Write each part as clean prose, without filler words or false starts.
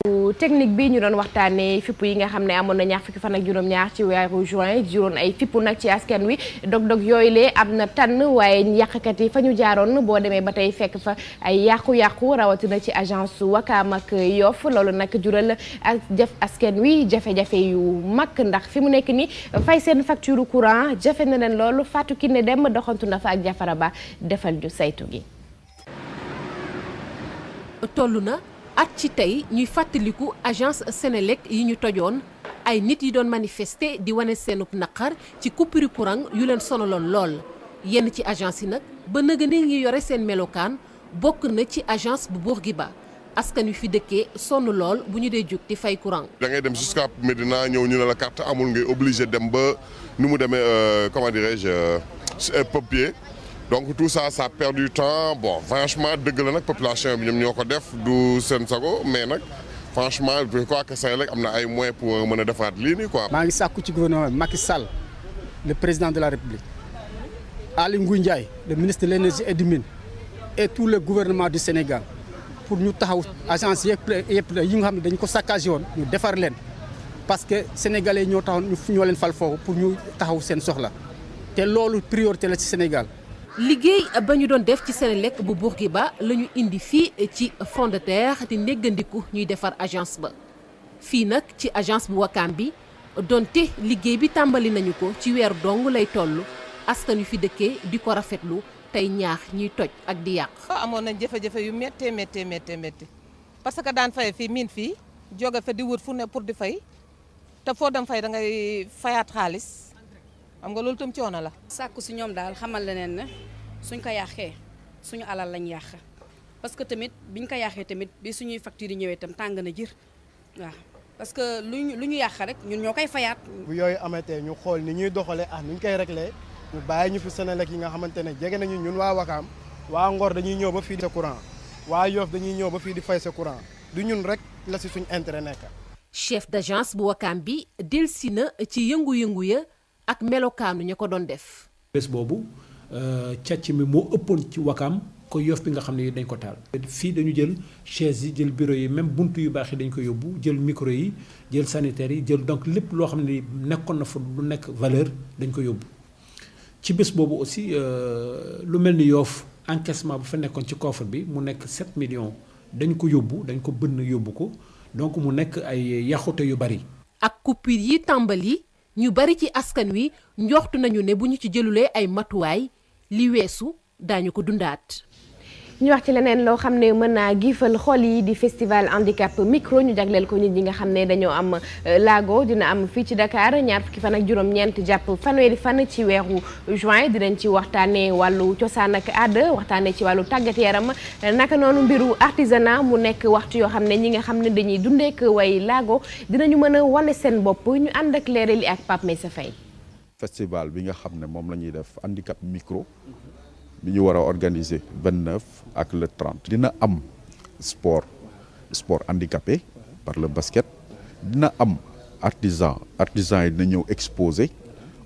technique bi ñu doon waxtaanee fippu yi nga xam ne amoon na ñaar fukki fan ak juróom-ñaar ci weeru juin juróon ay fippu nag ci askan wi dog-dog yooyu lee am na tànn waaye yàqkat yi fa ñu jaaroon boo demee ba tey fekk fa ay yàqu-yàqu rawatina ci agence Wakaam ak Yoff loolu nag jural ak askan wi jafe-jafe yu mag ndax fi mu nekk ni fay seen facture courant jafe na leen loolu Fatou Kiné Dem doxantu na fa ak Jafara Ba defal ju saytu gi. tollu na at ci tey ñuy fàttaliku agence Senelec yi ñu tojoon ay nit yi doon manifester di wane seenub naqar ci coupure courant yu leen sonaloon lool yenn ci agence yi nag ba nëga ni ngi yore seen melokaan bokk na ci agence bu Bourguiba askan wi fi dëkkee sonn lool bu ñu dee jóg di fay courant. da ngay dem jusqu'à Médina ñëw ñu ne la carte amul ngay obligé dem ba nu mu demee comment dirais-je papier. donc tout ça ça perd du temps bon franchement dëgg la nag population bi ñoom ñoo ko def du seen sago mais nag franchement je crois que Senelec am na ay moyens pour mën a defaat lii nii quoi. maa ngi sàkku ci gouvernement Macky Sall le président de la République Aly Ngouille Ndiaye le ministre de l'énergie et des mines et tout le gouvernement du Sénégal pour ñu taxaw agence yëpp yi nga xam ne dañu ko saccagé woon ñu defar leen parce que sénégalais ñoo taxaw ñoo leen fal foofu pour ñu taxaw seen soxla te loolu priorité la ci Sénégal. liggéey ba ñu doon def ci Senelec bu Bourguiba la ñu indi fii ci front de terre di néggandiku ñuy defar agence ba fii nag ci agence bu Wakaam bi donte liggéey bi tàmbali nañu ko ci weeru dong lay toll askan yu fi dëkkee di ko rafetlu tey ñaax ñuy toj ak di yàq. amoon nañ jafe-jafe yu méttee parce que daan fay fii miin fii jóge fa di wër fu ne pour di fay te foo dem fay da ngay fayaat xaalis. xam nga loolu tam coono la. sàkku si ñoom daal xamal leneen ne suñ ko yàqee suñu alal lañ yàq parce que tamit biñ ko yàqee tamit bi suñuy factures yi ñëwee itam tàng na jër waaw parce que lu ñu yàq rek ñun ñoo koy fayaat. bu yooyu amatee ñu xool ni ñuy doxalee nu ñu koy réglé ñu bàyyi ñu fi Senelec yi nga xamante ne jege nañu ñun waa Wakaam waa Ngor dañuy ñëw ba fii di sa courant waa Yoff dañuy ñëw ba fii di fay sa courant du ñun rek la si suñ intérêt nekk. chef d'agence bu Wakaam bi delsi na ci yëngu-yëngu ya ak melokaanu ñu ko doon def. bés boobu càcc mi moo ëppoon ci Wakaam ko Yoff bi nga xam ne dañ ko taal. fii dañu jël chaise yi jël bureau yi même buntu yu baax yi dañ ko yóbbu jël micro yi jël sanitaire yi jël donc lépp loo xam ne nekkoon na fa lu nekk valeur dañ ko yóbbu. ci bés boobu aussi lu mel ni Yoff encaissement bu fa nekkoon ci coffre bi mu nekk 7 millions dañ ko yóbbu dañ ko bënn yóbbu ko donc mu nekk ay yàqute yu bari. ak coupure yi tàmbali. ñu bari ci askan wi njoxtu nañu ne bu ñu ci jëlulee ay matuwaay li weesu daañu ko dundaat. ñu wax ci leneen loo xam ne mën naa giifal xol yi di festival handicap micro ñu jagleel ko nit ñi nga xam ne dañoo am laago dina am fii ci Dakar ñaar fukki fan ak juróom-ñeent jàpp fanweeri fan ci weeru juin dinañ ci waxtaanee wàllu cosaan ak aada waxtaanee ci wàllu tàggat yaram naka noonu mbiru artisanat mu nekk waxtu yoo xam ne ñi nga xam ne dañuy dundeek way laago dinañu mën a wane seen bopp ñu ànd ak leeral yi ak Pape Meyssa Faye. festival bi nga xam ne moom la ñuy def handicap micro. bi ñu war a organiser 29 ak le 30. dina am sport handicapé par le basket dina am artisan yi dina ñëw exposer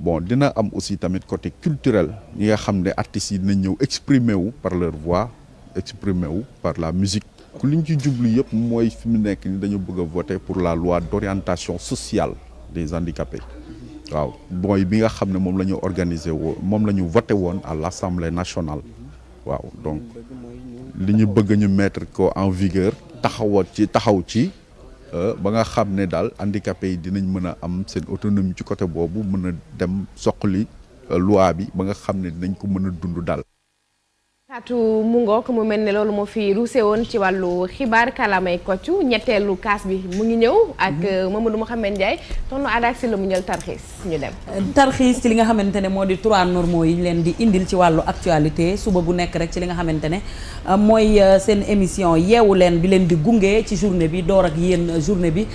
bon dina am aussi tamit côté culturel ñi nga xam ne artistes yi dina ñëw exprimer wu par leur voix exprimer wu par la musique. ku liñ ci jublu yëpp mooy fi mu nekk ni dañu bëgg a voter pour la loi d'orientation sociale des handicapés. waaw mooy bi nga xam ne moom la ñu organisé woon moom la ñu voté woon à l'Assemblée nationale waaw donc li ñu bëgg ñu mettre ko en vigueur taxaw ci ba nga xam ne daal handicapés yi dinañ mën a am seen autonomie ci côté boobu mën a dem soqali loi bi ba nga xam ne dinañ ko mën a dund daal. Fatou mu ngoog mu mel ne loolu moo fi ruuse woon ci wàllu xibaar kalamay koccu ñetteelu kaas bi mu ngi ñëw ak Mamadou Mouhamed Ndiaye tonton Adak si la mu ñël tarxiis ñu dem tarxiis ci li nga xamante ne moo di 3 normaux yi ñu leen di indil ci wàllu actualité suba bu nekk rek ci li nga xamante ne mooy seen émission yeewu leen bi leen di gunge ci journée bi door ak yéen journée bi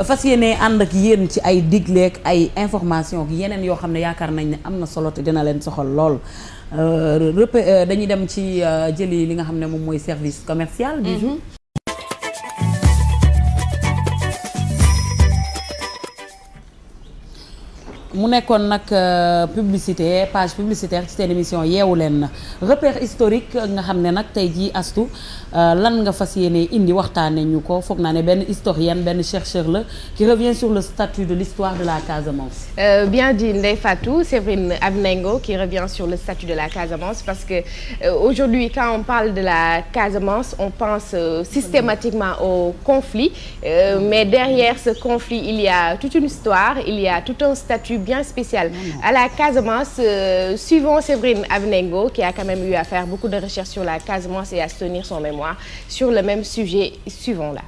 fas yéene ànd ak yéen ci ay digleek ay information ak yeneen yoo xam ne yaakaar nañ ne am na solo te dina leen soxal lool dañuy dem ci jëli li nga xam ne moom mooy service commercial du jour. mu nekkoon nag publicité page publicitaire ci seen émission yeewu leen na repère historique nga xam ne nag tey jii Astou lan nga fas yéene indi waxtaane ñu ko foog naa ne benn historienne benn chercheur la qui revient sur le statut de l'histoire de la Casamance. Bien dit Ndeye Fatou, Séverine Avenengo qui revient sur le statut de la Casamance parce que aujourd'hui quand on parle de la Casamance on pense systématiquement au conflit mais derrière ce conflit il y a toute une histoire, il y a tout un statut bien spécial à la Casamance. Suivons Séverine Avenengo qui a quand même eu à faire beaucoup de recherches sur la Casamance et à se tenir son mémoire sur le même sujet. Suivons-la.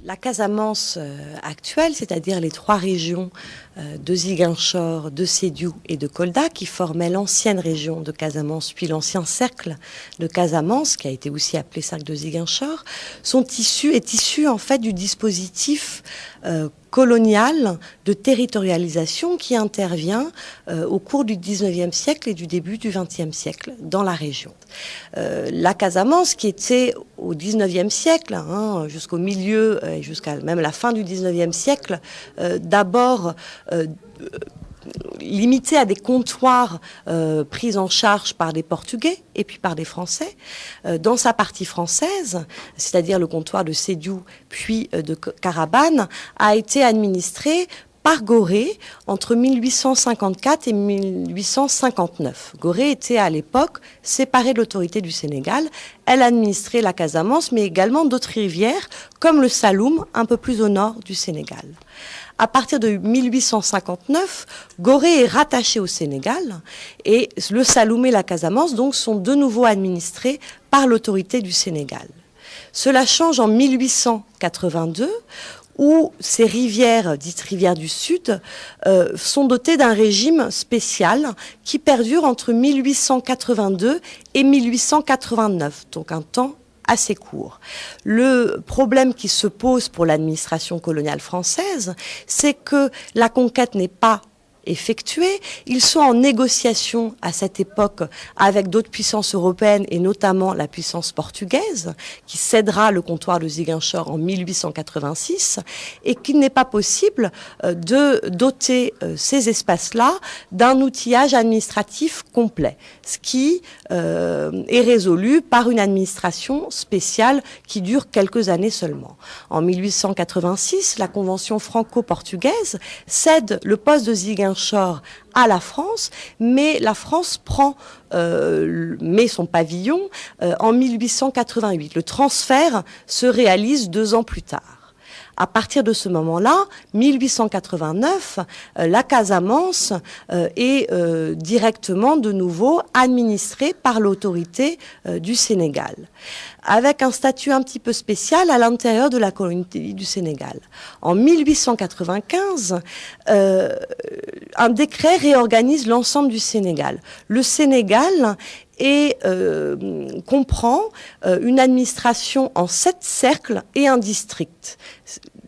La Casamance actuelle, c'est-à-dire les 3 régions de Ziguinchor, de Sédhiou et de Kolda qui formaient l'ancienne région de Casamance, puis l'ancien cercle de Casamance, qui a été aussi appelé cercle de Ziguinchor, est issu en fait du dispositif colonial de territorialisation qui intervient au cours du 19e siècle et du début du 20e siècle dans la région. La Casamance, qui était au 19e siècle, jusqu'au milieu et jusqu'à même la fin du 19e siècle, d'abord limité à des comptoirs pris en charge par des Portugais et puis par des Français. Dans sa partie française, c'est-à-dire le comptoir de Sédhiou puis de Carabane, a été administré par Gorée entre 1854 et 1859. Gorée était à l'époque séparée de l'autorité du Sénégal. Elle administrait la Casamance, mais également d'autres rivières, comme le Saloum, un peu plus au nord du Sénégal. À partir de 1859, Gorée est rattaché au Sénégal et le Saloum et la Casamance donc sont de nouveau administrés par l'autorité du Sénégal. Cela change en 1882 où ces rivières, dites rivières du Sud, sont dotées d'un régime spécial qui perdure entre 1882 et 1889, donc un temps assez court. Le problème qui se pose pour l'administration coloniale française, c'est que la conquête n'est pas effectués. Ils sont en négociation à cette époque avec d'autres puissances européennes et notamment la puissance portugaise qui cédera le comptoir de Ziguinchor en 1886 et qu'il n'est pas possible de doter ces espaces-là d'un outillage administratif complet, ce qui est résolu par une administration spéciale qui dure quelques années seulement. En 1886, la convention franco-portugaise cède le poste de Ziguinchor à la France, mais la France met son pavillon en 1888. Le transfert se réalise 2 ans plus tard. À partir de ce moment-là, 1889, la Casamance est directement de nouveau administrée par l'autorité du Sénégal, avec un statut un petit peu spécial à l'intérieur de la colonie du Sénégal. En 1895, un décret réorganise l'ensemble du Sénégal. Le Sénégal comprend une administration en 7 cercles et un district.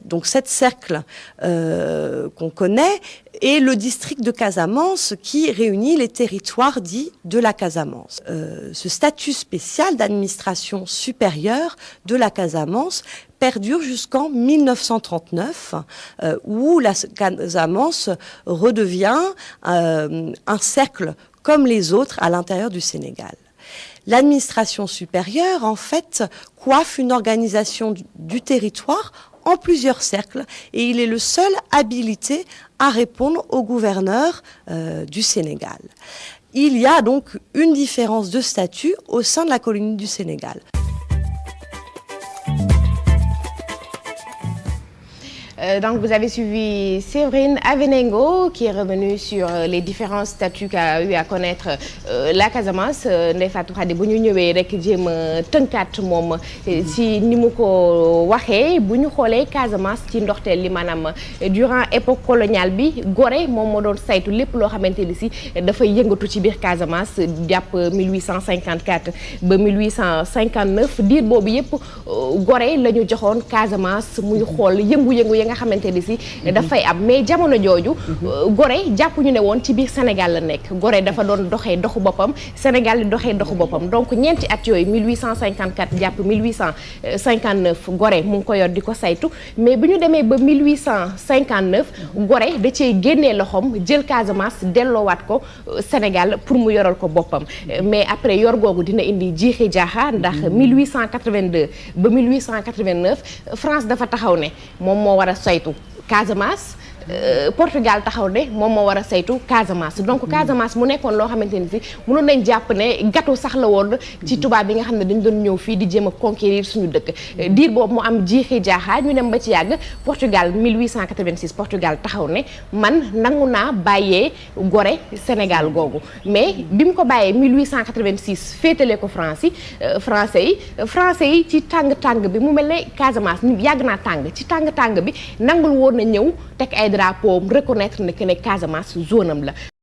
Donc 7 cercles qu'on connaît et le district de Casamance qui réunit les territoires dits de la Casamance. Ce statut spécial d'administration supérieure de la Casamance perdure jusqu'en 1939 où la Casamance redevient un cercle comme les autres à l'intérieur du Sénégal. L'administration supérieure, en fait, coiffe une organisation du territoire en plusieurs cercles et il est le seul habilité à répondre au gouverneur du Sénégal. Il y a donc une différence de statut au sein de la colonie du Sénégal. Donc vous avez suivi Séverine Avenengo qui est revenue sur les différents statuts qu'a eu à connaître la Casamance. Ndeye Fatou Khady bu ñu ñëwee rek jéem a tënkaat moom ci ni mu ko waxee bu ñu xoolee Casamance ci ndoxteel li maanaam durant époque coloniale bi Gorée moom moo doon saytu lépp loo xamante ni si dafay yëngatu ci biir Casamance jàpp 1854 ba 1859 diir boobu yëpp Gorée la ñu joxoon Casamance muy xool yëngu-yëngu nga xamante ni si dafay am mais jamono jooju Gorée jàpp ñu ne woon ci biir Sénégal la nekk Gorée dafa doon doxee doxu boppam Sénégal di doxee doxu boppam donc ñeenti at yooyu 1854 jàpp 1859 Gorée mu ngi ko yor di ko saytu mais bu ñu demee ba 1859 Gorée da cee génnee loxoom jël Casamance delloowaat ko Sénégal pour mu yoral ko boppam mais après yor googu dina indi jiixi jaaxa ndax 1882 ba 1889 France dafa taxaw ne moom moo war a saytu Casamance Portugal taxaw ne moom moo war a saytu Casamance donc Casamance mu nekkoon loo xamante ni si mënoon nañ jàpp ne gâteau sax la woon ci tubaab yi nga xam ne dañ doon ñëw fii di jéem a conquérir suñu dëkk diir boobu mu am jiixi jaaxaa ñu dem ba ci yàgg Portugal 1886 Portugal taxaw ne man nangu naa bàyyee Gorée Sénégal googu mais bi mu ko bàyyee 1886 féetale ko français yi ci tàng-tàng bi mu mel ne Casamance yàgg naa tàng ci tàng-tàng bi nangul woon na ñëw teg ay drapeau reconnaître ne que ne Casamance zone am la